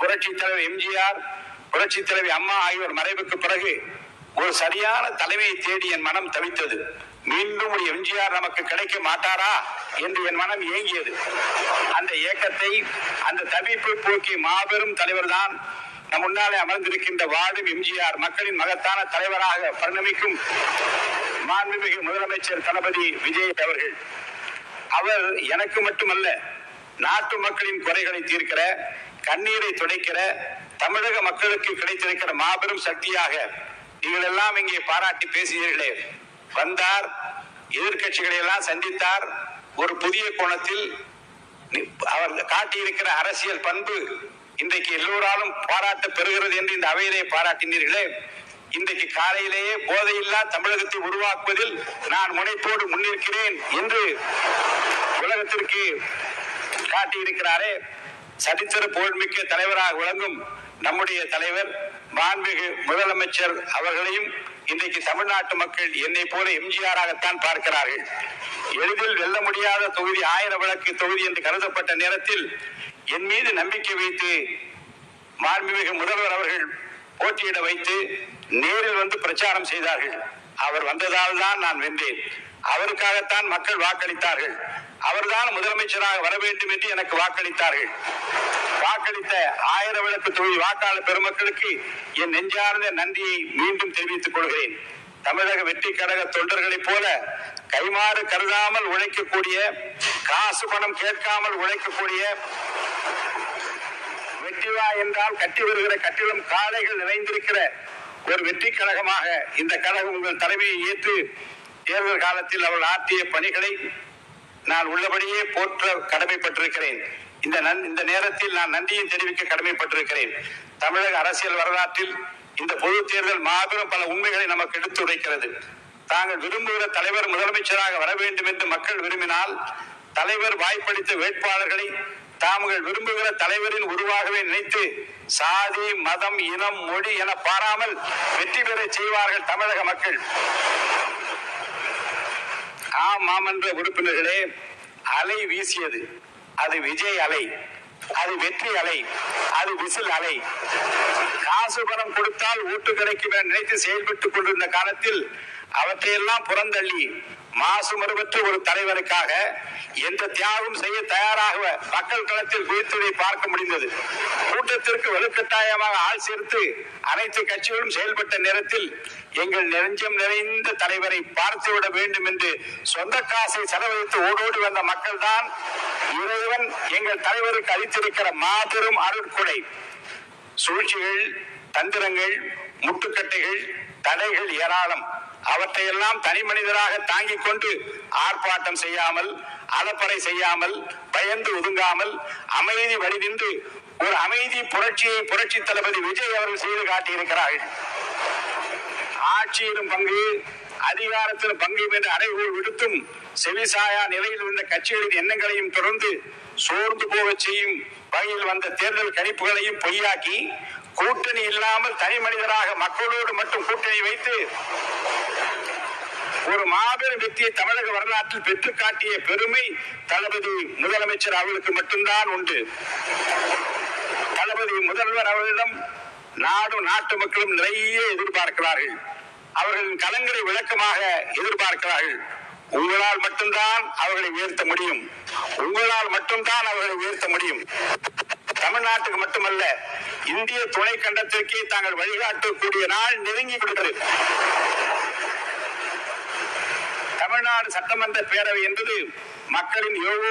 புரட்சி தலைவர் எம்ஜிஆர், புரட்சி தலைவி அம்மா ஆகியோர் மறைவுக்கு பிறகு ஒரு சரியான தலைமையை தேடி என் மனம் தவித்தது. மீண்டும் ஒரு எம்ஜிஆர் நமக்கு கிடைக்க மாட்டாரா என்று என் மனம் ஏங்கியது. அந்த ஏக்கத்தை, அந்த தவிப்பை போக்கிய மாபெரும் தலைவர் தான் நம் முன்னாலே அமர்ந்திருக்கின்ற வாழும் எம்ஜிஆர், மக்களின் மகத்தான தலைவராக பரிணமிக்கும் மாண்புமிகு முதலமைச்சர் தளபதி விஜய் அவர்கள். அவர் எனக்கு மட்டுமல்ல, நாட்டு மக்களின் குறைகளை தீர்க்கிற, கண்ணீரை துடைக்கிற, தமிழக மக்களுக்கு கிடைத்திருக்கிற மாபெரும் சக்தியாக நீங்கள் எல்லாம் இங்கே பாராட்டி பேசினீர்களே. வந்தார், எதிர்கட்சிகளை எல்லாம் சந்தித்தார். ஒரு புதிய கோணத்தில் அவர் காட்டியிருக்கிற அரசியல் பண்பு இன்றைக்கு எல்லோராலும் பாராட்ட பெறுகிறது என்று இந்த அவையிலே பாராட்டினீர்களே. இன்றைக்கு காலையிலேயே போதையில்லா தமிழகத்தை உருவாக்குவதில் நான் முனைப்போடு முன்னிற்கிறேன் என்று உலகத்திற்கு காட்டியிருக்கிறாரே. சரித்திர புகழ்மிக்க தலைவராக விளங்கும் நம்முடைய தலைவர் மாண்புமிகு முதலமைச்சர் அவர்களையும் இன்றைக்கு தமிழ்நாட்டு மக்கள் என்னை போல எம்ஜிஆராகத்தான் பார்க்கிறார்கள். எளிதில் வெல்ல முடியாத தொகுதி, 1000 விளக்கு தொகுதி என்று கருதப்பட்ட நேரத்தில் என் மீது நம்பிக்கை வைத்து மாண்புமிகு முதல்வர் அவர்கள் போட்டியிட வைத்து நேரில் வந்து பிரச்சாரம் செய்தார்கள். அவர் வந்ததால் தான் நான் வென்றேன். அவருக்காகத்தான் மக்கள் வாக்களித்தார்கள். அவர்தான் முதலமைச்சராக வர வேண்டும் என்று எனக்கு வாக்களித்தார்கள். வாக்களித்த 1000 விளக்கு தொகுதி வாக்காளர் பெருமக்களுக்கு என் நெஞ்சார்ந்த நன்றியை மீண்டும் தெரிவித்துக் கொள்கிறேன். தமிழக வெற்றி கழக தொண்டர்களைப் போல கைமாறு கருதாமல் உழைக்கக்கூடிய, காசு பணம் கேட்காமல் உழைக்கக்கூடிய, வெற்றிவா என்றால் கட்டி வருகிற கட்டிலும் காளைகள் நிறைந்திருக்கிற ஒரு வெற்றி கழகமாக இந்த கழகம் உங்கள் தலைமையை ஏற்று தேர்தல் காலத்தில் அவர்கள் ஆற்றிய பணிகளை நான் உள்ளபடியே போற்ற கடமைப்பட்டிருக்கிறேன். இந்த நேரத்தில் நான் நன்றியை தெரிவிக்க கடமைப்பட்டிருக்கிறேன். தமிழக அரசியல் வரலாற்றில் இந்த பொது தேர்தல் மாபெரும் பல உண்மைகளை நமக்கு எடுத்துரைக்கிறது. தாங்கள் விரும்புகிற தலைவர் முதலமைச்சராக வர வேண்டும் என்று மக்கள் விரும்பினால், தலைவர் வாய்ப்பளித்த வேட்பாளர்களை தாங்கள் விரும்புகிற தலைவரின் உருவாகவே நினைத்து சாதி, மதம், இனம், மொழி என பாராமல் வெற்றி பெற செய்வார்கள் தமிழக மக்கள். மாமன்ற உறுப்பினர்களே, அலை வீசியது. அது விஜய் அலை, அது வெற்றி அலை, அது விசில் அலை. காசு பணம் கொடுத்தால் ஓட்டு கிடைக்கும் என நினைத்து செயல்பட்டுக் கொண்டிருந்த காலத்தில் அவற்றையெல்லாம் புறந்தள்ளி மாசு மறுபற்ற ஒரு தலைவருக்காக எந்த தியாகம் செய்ய தயாராக மக்கள் களத்தில் குவித்ததை பார்க்க முடிந்தது. கூட்டத்திற்கு வலுக்கட்டாயமாக ஆள் சேர்த்து அனைத்து கட்சிகளும் செயல்பட்ட நேரத்தில் எங்கள் நெஞ்சம் நிறைந்த தலைவரை பார்த்துவிட வேண்டும் என்று சொந்த காசை செலவழித்து ஓடோடி வந்த மக்கள் தான் இறைவன் எங்கள் தலைவருக்கு அளித்திருக்கிற மாபெரும் அருட்கொடை. சூழ்ச்சிகள், தந்திரங்கள், முட்டுக்கட்டைகள், தடைகள் ஏராளம். அவற்றையெல்லாம் தனி மனிதராக தாங்கிக் கொண்டு ஆர்ப்பாட்டம் செய்யாமல், அலப்பறை செய்யாமல், பயந்து ஒதுங்காமல் அமைதி வழிநின்று ஒரு அமைதி புரட்சியை புரட்சி தளபதி விஜய் அவர்கள் செய்து காட்டியிருக்கிறார்கள். ஆட்சியிலும் பங்கு, அதிகாரத்திலும் பங்கு என்று அறைகூல் விடுத்தும் செவிசாயா நிலையில் இருந்த கட்சிகளின் எண்ணங்களையும் தொடர்ந்து சோர்ந்து போக செய்யும் வகையில் வந்த தேர்தல் கணிப்புகளையும் பொய்யாக்கி, கூட்டணி இல்லாமல் தனி மனிதராக மக்களோடு மட்டும் கூட்டணி வைத்து ஒரு மாபெரும் வெற்றியை தமிழக வரலாற்றில் பெற்று காட்டிய பெருமை தளபதி முதலமைச்சர் அவர்களுக்கு மட்டும்தான் உண்டு. தளபதி முதல்வர் அவர்களிடம் நாடும் நாட்டு மக்களும் நிறைய எதிர்பார்க்கிறார்கள். அவர்களின் கலங்களை விளக்கமாக எதிர்பார்க்கிறார்கள். உங்களால் மட்டும்தான் அவர்களை உயர்த்த முடியும். உங்களால் மட்டும்தான் அவர்களை உயர்த்த முடியும். தமிழ்நாட்டுக்கு மட்டுமல்ல, இந்திய துணை கண்டத்திற்கே தாங்கள் வழிகாட்டக்கூடிய நாள் நெருங்கி விடுகிறது. தமிழ்நாடு சட்டமன்ற பேரவை என்பது மக்களின்